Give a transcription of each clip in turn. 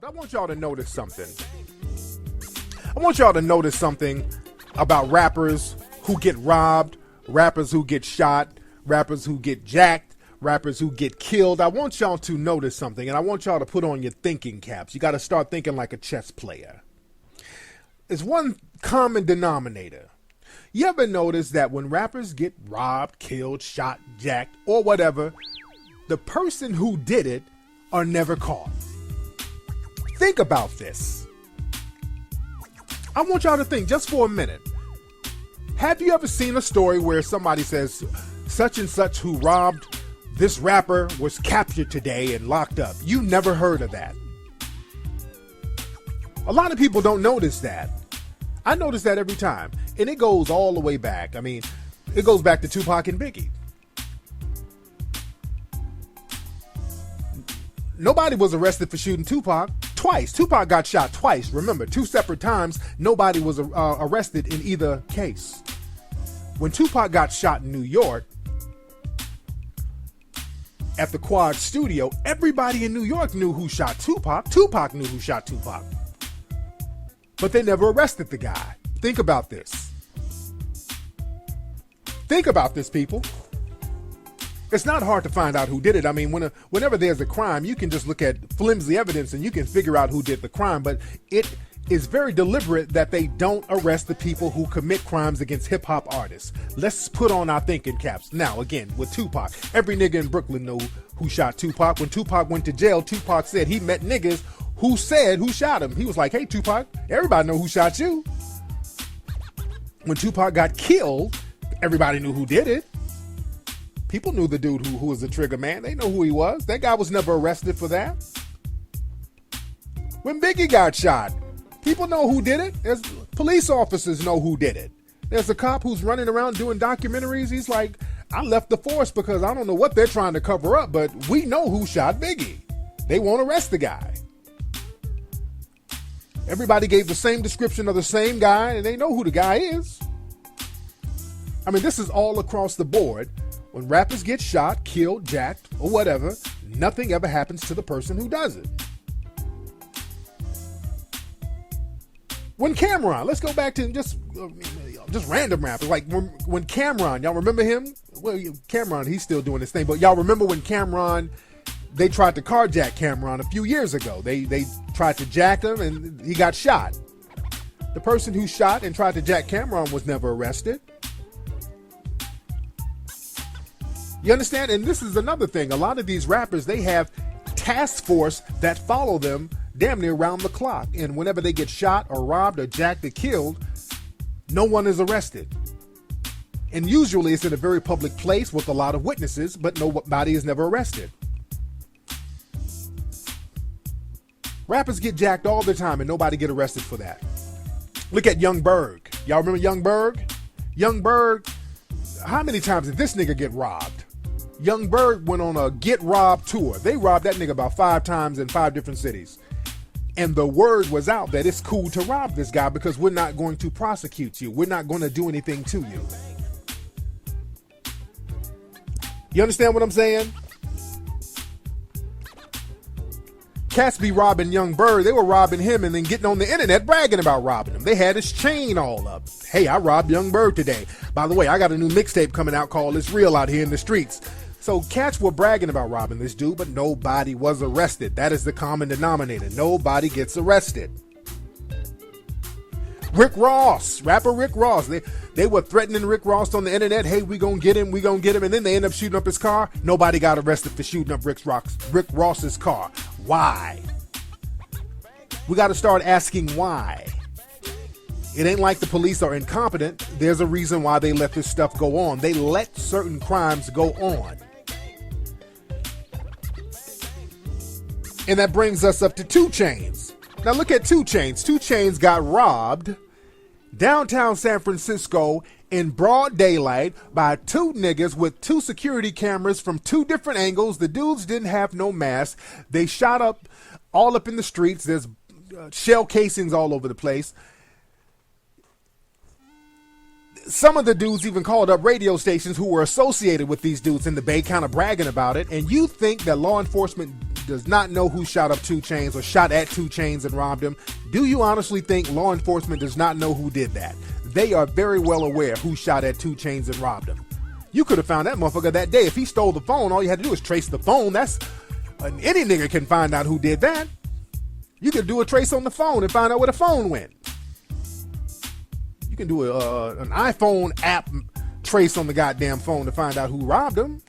I want y'all to notice something. I want y'all to notice something about rappers who get robbed, rappers who get shot, rappers who get jacked, rappers who get killed. I want y'all to notice something, and I want y'all to put on your thinking caps. You got to start thinking like a chess player. There's one common denominator. You ever notice that when rappers get robbed, killed, shot, jacked, or whatever, the person who did it are never caught? Think about this. I want y'all to think just for a minute. Have you ever seen a story where somebody says, such and such who robbed this rapper was captured today and locked up? You never heard of that. A lot of people don't notice that. I notice that every time. And it goes all the way back. I mean, it goes back to Tupac and Biggie. Nobody was arrested for shooting Tupac twice. Tupac got shot twice. Remember, 2 separate times, nobody was arrested in either case. When Tupac got shot in New York at the Quad Studio, everybody in New York knew who shot Tupac. Tupac knew who shot Tupac. But they never arrested the guy. Think about this. Think about this, people. It's not hard to find out who did it. I mean, whenever there's a crime, you can just look at flimsy evidence and you can figure out who did the crime. But it is very deliberate that they don't arrest the people who commit crimes against hip-hop artists. Let's put on our thinking caps. Now, again, with Tupac, every nigga in Brooklyn knew who shot Tupac. When Tupac went to jail, Tupac said he met niggas who said who shot him. He was like, hey, Tupac, everybody know who shot you. When Tupac got killed, everybody knew who did it. People knew the dude who was the trigger man. They know who he was. That guy was never arrested for that. When Biggie got shot, people know who did it. There's police officers know who did it. There's a cop who's running around doing documentaries. He's like, I left the force because I don't know what they're trying to cover up, but we know who shot Biggie. They won't arrest the guy. Everybody gave the same description of the same guy, and they know who the guy is. I mean, this is all across the board. When rappers get shot, killed, jacked, or whatever, nothing ever happens to the person who does it. When Cameron, let's go back to just random rappers, like when Cameron, y'all remember him? Well, Cameron, he's still doing his thing, but y'all remember when Cameron, they tried to carjack Cameron a few years ago. They tried to jack him and he got shot. The person who shot and tried to jack Cameron was never arrested. You understand? And this is another thing. A lot of these rappers, they have task force that follow them damn near round the clock. And whenever they get shot or robbed or jacked or killed, no one is arrested. And usually it's in a very public place with a lot of witnesses, but nobody is never arrested. Rappers get jacked all the time and nobody get arrested for that. Look at Young Berg. Y'all remember Young Berg? Young Berg, how many times did this nigga get robbed? Young Berg went on a get robbed tour. They robbed that nigga about 5 times in 5 different cities. And the word was out that it's cool to rob this guy because we're not going to prosecute you. We're not going to do anything to you. You understand what I'm saying? Cats be robbing Young Berg. They were robbing him and then getting on the internet bragging about robbing him. They had his chain all up. Hey, I robbed Young Berg today. By the way, I got a new mixtape coming out called It's Real Out Here in the Streets. So cats were bragging about robbing this dude, but nobody was arrested. That is the common denominator. Nobody gets arrested. Rick Ross, rapper Rick Ross. They were threatening Rick Ross on the internet. Hey, we gonna get him. And then they end up shooting up his car. Nobody got arrested for shooting up Rick Ross's car. Why? We got to start asking why. It ain't like the police are incompetent. There's a reason why they let this stuff go on. They let certain crimes go on. And that brings us up to 2 Chainz. Now look at 2 Chainz. 2 Chainz got robbed downtown San Francisco in broad daylight by 2 niggas with 2 security cameras from 2 different angles. The dudes didn't have no mask. They shot up all up in the streets. There's shell casings all over the place. Some of the dudes even called up radio stations who were associated with these dudes in the Bay, kind of bragging about it. And you think that law enforcement does not know who shot up 2 Chainz or shot at 2 Chainz and robbed him. Do you honestly think law enforcement does not know who did that? They are very well aware who shot at 2 Chainz and robbed him. You could have found that motherfucker that day. If he stole the phone, all you had to do is trace the phone. Any nigga can find out who did that. You could do a trace on the phone and find out where the phone went. You can do an iPhone app trace on the goddamn phone to find out who robbed him.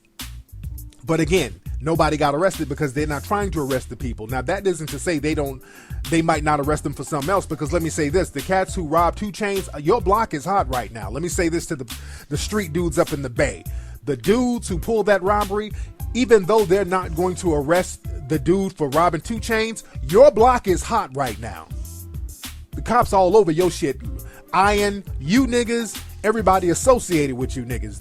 But again, nobody got arrested because they're not trying to arrest the people. Now, that isn't to say they might not arrest them for something else, because let me say this, the cats who robbed 2 Chainz, your block is hot right now. Let me say this to the street dudes up in the Bay. The dudes who pulled that robbery, even though they're not going to arrest the dude for robbing 2 Chainz, your block is hot right now. The cops all over your shit, eyeing you niggas, everybody associated with you niggas.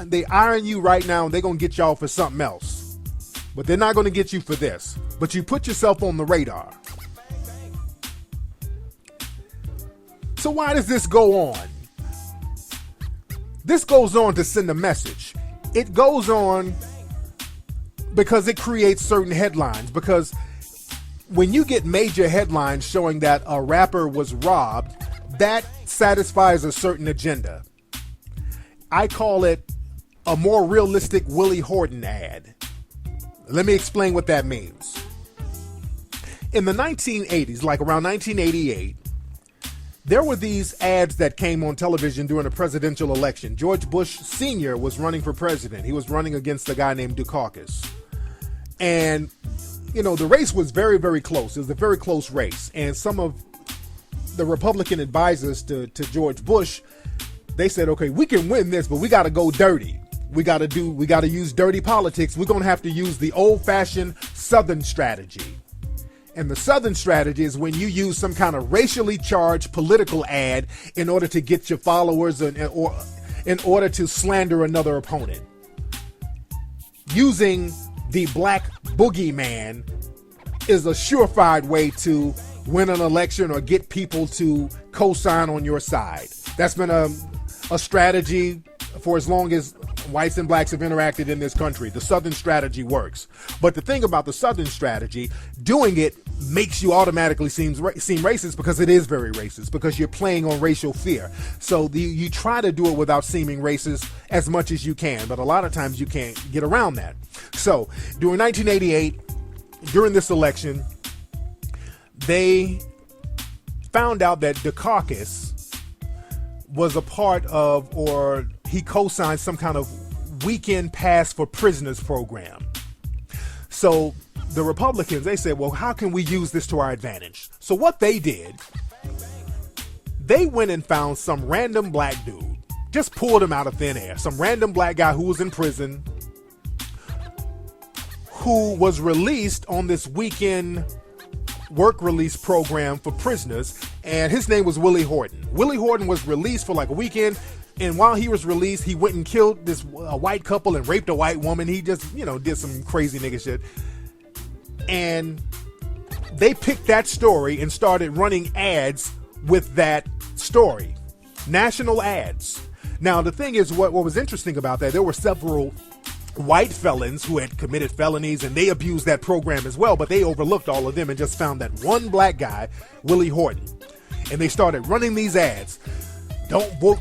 They eyeing you right now, and they're gonna get y'all for something else. But they're not gonna get you for this. But you put yourself on the radar. So why does this go on? This goes on to send a message. It goes on because it creates certain headlines. Because when you get major headlines showing that a rapper was robbed, that satisfies a certain agenda. I call it a more realistic Willie Horton ad. Let me explain what that means. In the 1980s, like around 1988, there were these ads that came on television during a presidential election. George Bush Sr. was running for president. He was running against a guy named Dukakis. And, the race was very, very close. It was a very close race. And some of the Republican advisors to George Bush, they said, okay, we can win this, but we got to go dirty. We got to use dirty politics. We're going to have to use the old-fashioned Southern strategy. And the Southern strategy is when you use some kind of racially charged political ad in order to get your followers or in order to slander another opponent. Using the black boogeyman is a surefire way to win an election or get people to co-sign on your side. That's been a strategy for as long as whites and blacks have interacted in this country. The Southern strategy works. But the thing about the Southern strategy, doing it makes you automatically seem racist, because it is very racist, because you're playing on racial fear. So you try to do it without seeming racist as much as you can, but a lot of times you can't get around that. So during 1988, during this election, they found out that Dukakis was a part of, or he co-signed some kind of weekend pass for prisoners program. So the Republicans, they said, well, how can we use this to our advantage? So what they did, they went and found some random black dude, just pulled him out of thin air, some random black guy who was in prison, who was released on this weekend work release program for prisoners, and his name was Willie Horton. Willie Horton was released for like a weekend, and while he was released, he went and killed this white couple and raped a white woman. He just, did some crazy nigga shit. And they picked that story and started running ads with that story. National ads. Now, the thing is, what was interesting about that, there were several white felons who had committed felonies, and they abused that program as well, but they overlooked all of them and just found that one black guy, Willie Horton. And they started running these ads. Don't vote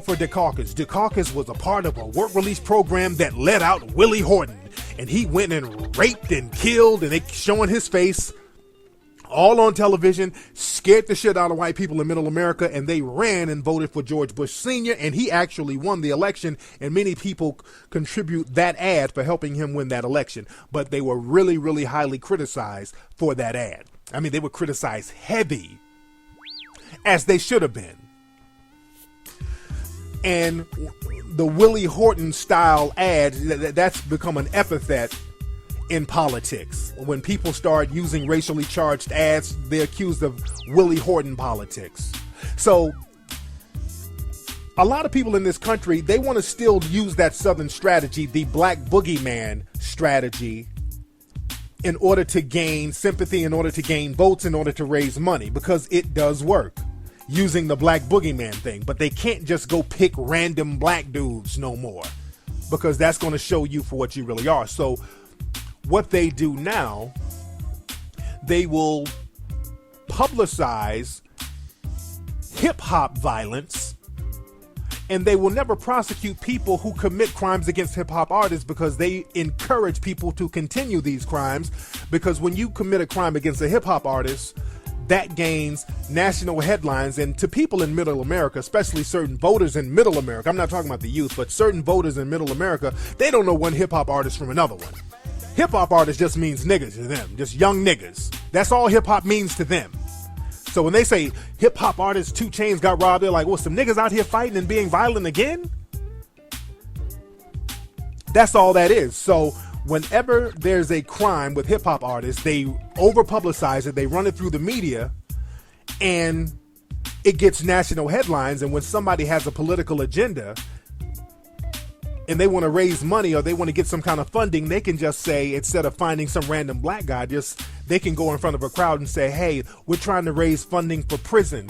for Dukakis. Dukakis was a part of a work release program that let out Willie Horton, and he went and raped and killed, and they showing his face all on television, scared the shit out of white people in middle America, and they ran and voted for George Bush Sr., and he actually won the election, and many people contribute that ad for helping him win that election. But they were really, really highly criticized for that ad. I mean, they were criticized heavy, as they should have been. And the Willie Horton style ad, that's become an epithet in politics. When people start using racially charged ads, they're accused of Willie Horton politics. So a lot of people in this country, they want to still use that Southern strategy, the black boogeyman strategy, in order to gain sympathy, in order to gain votes, in order to raise money, because it does work, using the black boogeyman thing. But they can't just go pick random black dudes no more, because that's going to show you for what you really are. So what they do now, they will publicize hip-hop violence, and they will never prosecute people who commit crimes against hip-hop artists because they encourage people to continue these crimes. Because when you commit a crime against a hip-hop artist, that gains national headlines. And to people in Middle America, especially certain voters in Middle America, I'm not talking about the youth, but certain voters in Middle America, they don't know one hip-hop artist from another one. Hip-hop artist just means niggas to them, just young niggas. That's all hip-hop means to them. So when they say hip-hop artist 2 Chainz got robbed, they're like, well, some niggas out here fighting and being violent again? That's all that is. So whenever there's a crime with hip-hop artists, they over-publicize it, they run it through the media, and it gets national headlines. And when somebody has a political agenda and they want to raise money or they want to get some kind of funding, they can just say, instead of finding some random black guy, they can go in front of a crowd and say, hey, we're trying to raise funding for prison.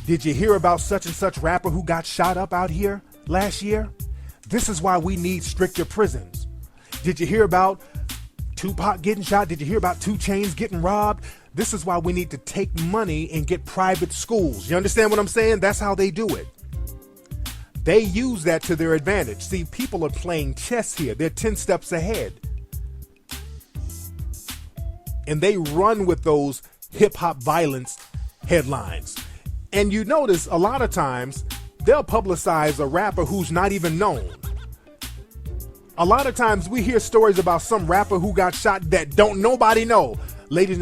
Did you hear about such and such rapper who got shot up out here last year? This is why we need stricter prisons. Did you hear about Tupac getting shot? Did you hear about 2 Chainz getting robbed? This is why we need to take money and get private schools. You understand what I'm saying? That's how they do it. They use that to their advantage. See, people are playing chess here. They're 10 steps ahead. And they run with those hip-hop violence headlines. And you notice a lot of times they'll publicize a rapper who's not even known. A lot of times we hear stories about some rapper who got shot that don't nobody know. Ladies,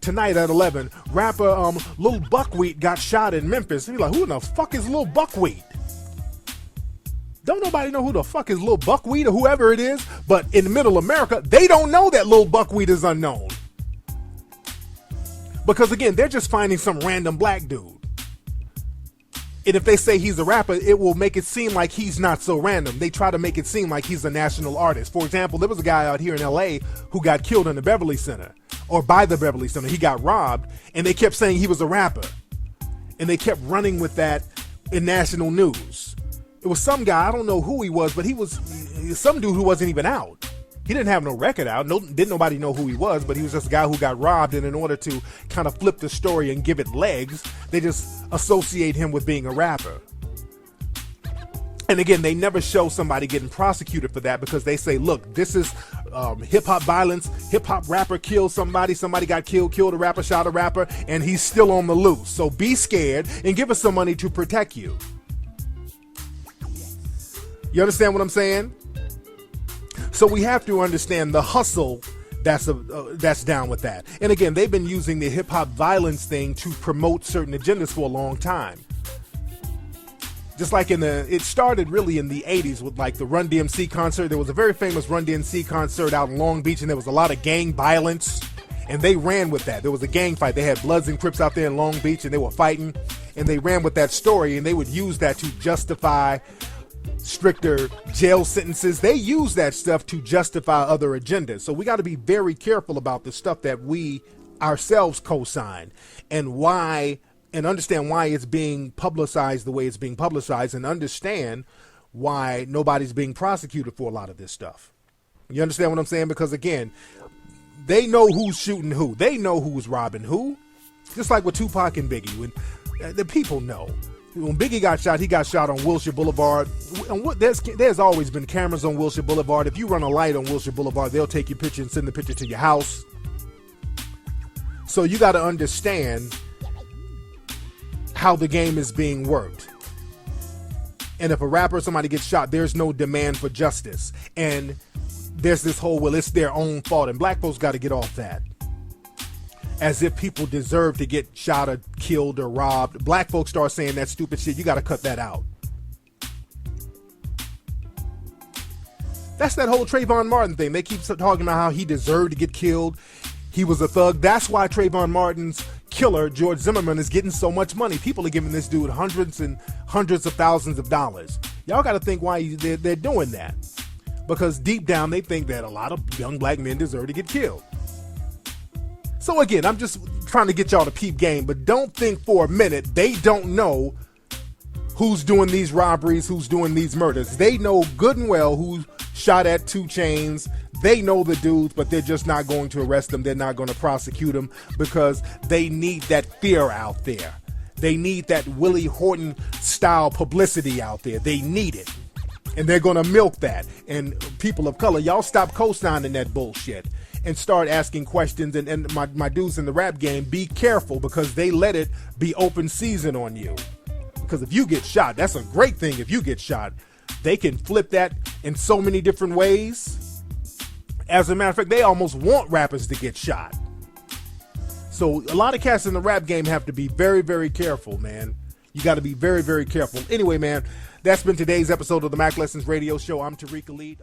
tonight at 11, rapper Lil Buckwheat got shot in Memphis. And you're like, who in the fuck is Lil Buckwheat? Don't nobody know who the fuck is Lil Buckwheat or whoever it is, but in Middle America, they don't know that Lil Buckwheat is unknown. Because again, they're just finding some random black dude. And if they say he's a rapper, it will make it seem like he's not so random. They try to make it seem like he's a national artist. For example, there was a guy out here in LA who got killed in the Beverly Center, or by the Beverly Center. He got robbed, and they kept saying he was a rapper. And they kept running with that in national news. It was some guy, I don't know who he was, but he was some dude who wasn't even out. He didn't have no record out. Didn't nobody know who he was, but he was just a guy who got robbed. And in order to kind of flip the story and give it legs, they just associate him with being a rapper. And again, they never show somebody getting prosecuted for that because they say, look, this is hip-hop violence. Hip-hop rapper killed somebody. Somebody got killed a rapper, shot a rapper, and he's still on the loose. So be scared and give us some money to protect you. You understand what I'm saying? So we have to understand the hustle that's down with that. And again, they've been using the hip-hop violence thing to promote certain agendas for a long time. Just like it started really in the 80s with like the Run DMC concert. There was a very famous Run DMC concert out in Long Beach, and there was a lot of gang violence, and they ran with that. There was a gang fight. They had Bloods and Crips out there in Long Beach, and they were fighting, and they ran with that story, and they would use that to justify stricter jail sentences. They use that stuff to justify other agendas. So we got to be very careful about the stuff that we ourselves co-sign and understand why it's being publicized the way it's being publicized, and understand why nobody's being prosecuted for a lot of this stuff. You understand what I'm saying? Because again, they know who's shooting who. They know who's robbing who. Just like with Tupac and Biggie, when the people know. When Biggie got shot, he got shot on Wilshire Boulevard. And there's always been cameras on Wilshire Boulevard. If you run a light on Wilshire Boulevard, they'll take your picture and send the picture to your house. So you got to understand how the game is being worked. And if a rapper or somebody gets shot, there's no demand for justice. And there's this whole, well, it's their own fault. And black folks got to get off that. As if people deserve to get shot or killed or robbed. Black folks start saying that stupid shit. You got to cut that out. That's that whole Trayvon Martin thing. They keep talking about how he deserved to get killed. He was a thug. That's why Trayvon Martin's killer, George Zimmerman, is getting so much money. People are giving this dude hundreds and hundreds of thousands of dollars. Y'all got to think why they're doing that. Because deep down, they think that a lot of young black men deserve to get killed. So again, I'm just trying to get y'all to peep game, but don't think for a minute they don't know who's doing these robberies, who's doing these murders. They know good and well who shot at 2 Chainz. They know the dudes, but they're just not going to arrest them. They're not going to prosecute them because they need that fear out there. They need that Willie Horton style publicity out there. They need it. And they're going to milk that. And people of color, y'all stop co-signing that bullshit and start asking questions. And my dudes in the rap game, be careful because they let it be open season on you. Because if you get shot, that's a great thing if you get shot. They can flip that in so many different ways. As a matter of fact, they almost want rappers to get shot. So a lot of cats in the rap game have to be very, very careful, man. You got to be very, very careful. Anyway, man, that's been today's episode of the Mac Lessons Radio Show. I'm Tariq Nasheed.